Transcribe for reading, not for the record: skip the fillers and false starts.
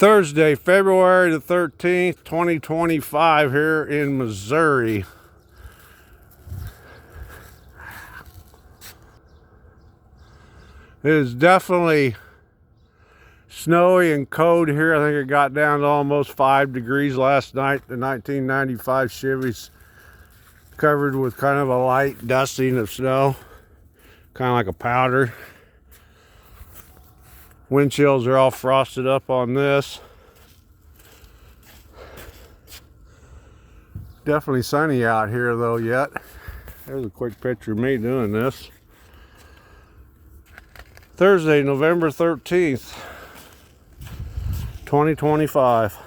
Thursday, February the 13th, 2025 here in Missouri. It is definitely snowy and cold here. I think it got down to almost 5 degrees last night. The 1995 Chevy's covered with kind of a light dusting of snow, kind of like a powder. Windshields are all frosted up on this. Definitely sunny out here though yet. There's a quick picture of me doing this. Thursday, November 13th, 2025.